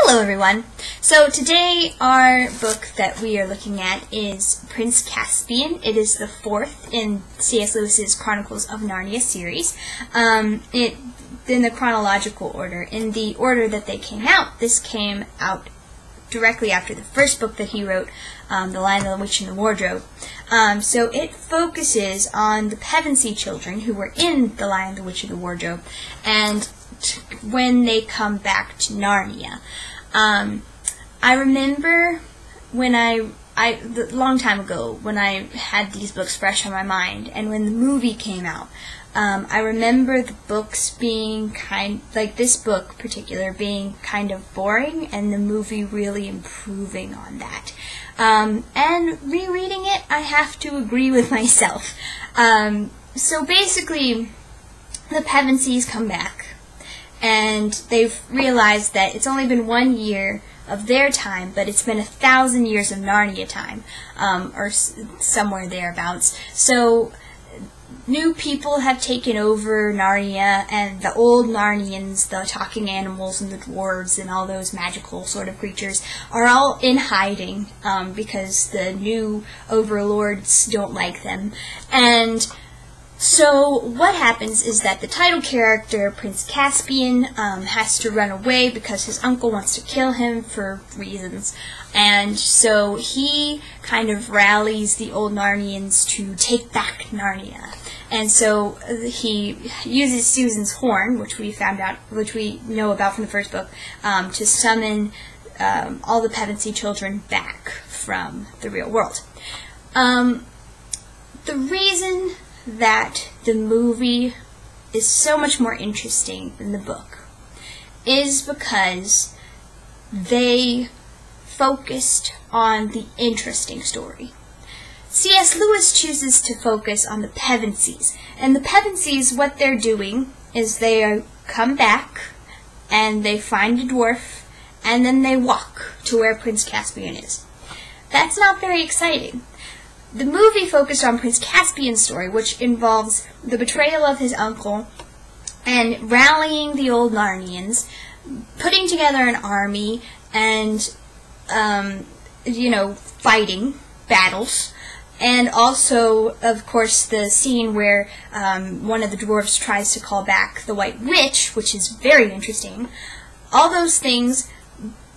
Hello everyone! So today our book that we are looking at is Prince Caspian. It is the fourth in C.S. Lewis's Chronicles of Narnia series. In the chronological order. In the order that they came out, this came out directly after the first book that he wrote, The Lion, the Witch, and the Wardrobe. So it focuses on the Pevensey children who were in The Lion, the Witch, and the Wardrobe, and when they come back to Narnia. I remember when a long time ago, when I had these books fresh on my mind, and when the movie came out, I remember the books being this book in particular being kind of boring, and the movie really improving on that. And rereading it, I have to agree with myself. So basically, the Pevenseys come back, and they've realized that it's only been 1 year of their time, but it's been 1,000 years of Narnia time, or somewhere thereabouts. So new people have taken over Narnia, and the old Narnians, the talking animals and the dwarves and all those magical sort of creatures, are all in hiding because the new overlords don't like them. And so what happens is that the title character, Prince Caspian, has to run away because his uncle wants to kill him for reasons. And so he kind of rallies the old Narnians to take back Narnia. And so he uses Susan's horn, which we know about from the first book, to summon all the Pevensey children back from the real world. The reason that the movie is so much more interesting than the book is because they focused on the interesting story. C.S. Lewis chooses to focus on the Pevenseys, and the Pevenseys, what they're doing is they come back and they find a dwarf, and then they walk to where Prince Caspian is. That's not very exciting. The movie focused on Prince Caspian's story, which involves the betrayal of his uncle and rallying the old Narnians, putting together an army, and, fighting battles. And also, of course, the scene where one of the dwarves tries to call back the White Witch, which is very interesting. All those things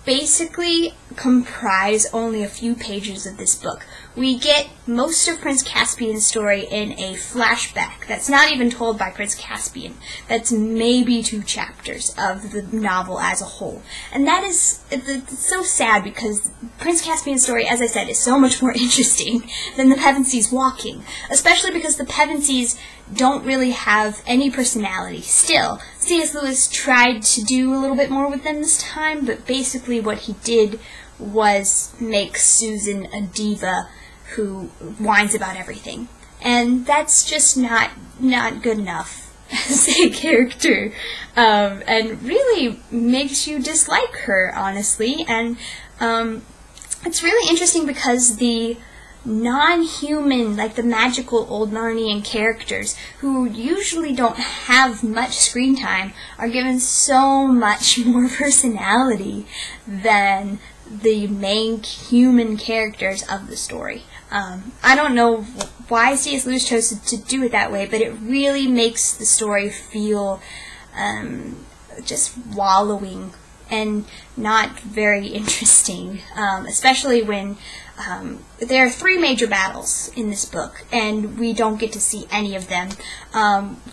basically comprise only a few pages of this book. We get most of Prince Caspian's story in a flashback that's not even told by Prince Caspian. That's maybe 2 chapters of the novel as a whole. And that is it's so sad because Prince Caspian's story, as I said, is so much more interesting than the Pevenseys walking. Especially because the Pevenseys don't really have any personality. Still, C.S. Lewis tried to do a little bit more with them this time, but basically what he did was make Susan a diva who whines about everything. And that's just not good enough as a character, and really makes you dislike her, honestly. And it's really interesting because the non-human, like the magical old Narnian characters, who usually don't have much screen time, are given so much more personality than the main human characters of the story. I don't know why C.S. Lewis chose to do it that way, but it really makes the story feel just wallowing and not very interesting, especially when there are 3 major battles in this book, and we don't get to see any of them.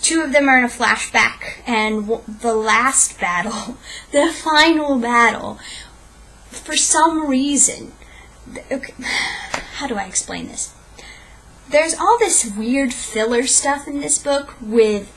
2 of them are in a flashback, and the last battle, the final battle, for some reason, okay, how do I explain this? There's all this weird filler stuff in this book with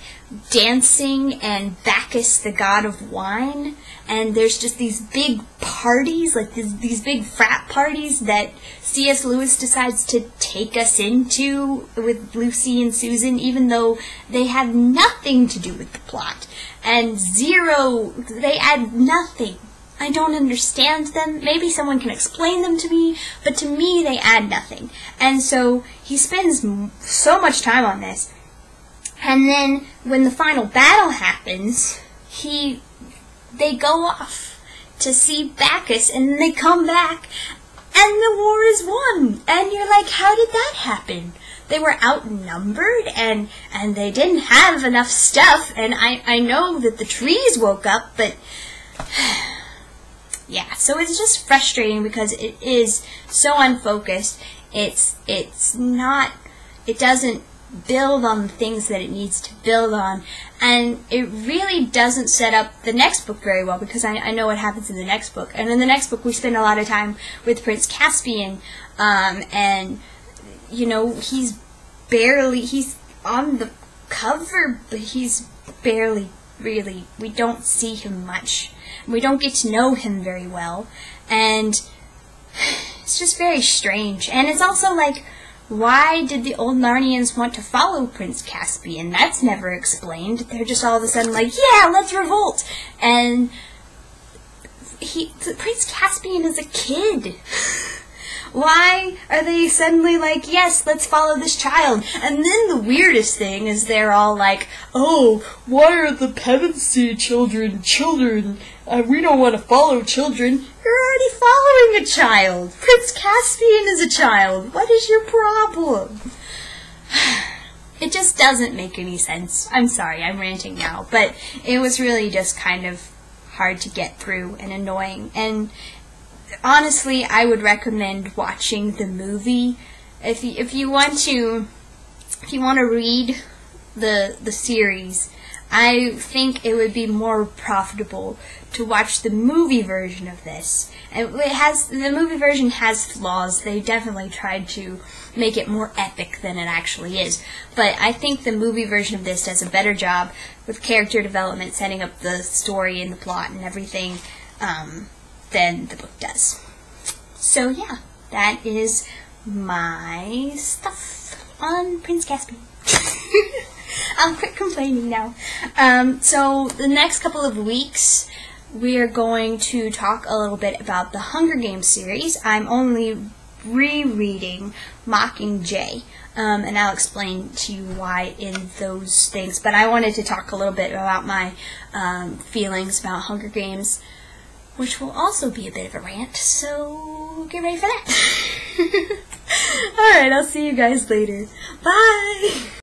dancing and Bacchus, the god of wine, and there's just these big parties, like these big frat parties that C.S. Lewis decides to take us into with Lucy and Susan, even though they have nothing to do with the plot, and they add nothing. I don't understand them. Maybe someone can explain them to me, but to me they add nothing. And so he spends so much time on this. And then when the final battle happens, they go off to see Bacchus, and they come back, and the war is won. And you're like, how did that happen? They were outnumbered, and they didn't have enough stuff, and I know that the trees woke up, but yeah, so it's just frustrating because it is so unfocused. It doesn't build on the things that it needs to build on, and it really doesn't set up the next book very well, because I know what happens in the next book. And in the next book we spend a lot of time with Prince Caspian, and you know, he's on the cover, but he's barely really, we don't see him much. We don't get to know him very well, and it's just very strange. And it's also like, why did the old Narnians want to follow Prince Caspian? That's never explained. They're just all of a sudden like, yeah, let's revolt. And Prince Caspian is a kid. Why are they suddenly like, yes, let's follow this child? And then the weirdest thing is they're all like, oh, why are the peasantry children? We don't want to follow children. You're already following a child. Prince Caspian is a child. What is your problem? It just doesn't make any sense. I'm sorry, I'm ranting now, but it was really just kind of hard to get through and annoying. And honestly, I would recommend watching the movie. If you want to read the series, I think it would be more profitable to watch the movie version of this. And the movie version has flaws. They definitely tried to make it more epic than it actually is. But I think the movie version of this does a better job with character development, setting up the story and the plot and everything, than the book does. So yeah, that is my stuff on Prince Caspian. I'll quit complaining now. So the next couple of weeks, we're going to talk a little bit about the Hunger Games series. I'm only rereading Mockingjay, and I'll explain to you why in those things. But I wanted to talk a little bit about my feelings about Hunger Games, which will also be a bit of a rant, so get ready for that. Alright, I'll see you guys later. Bye!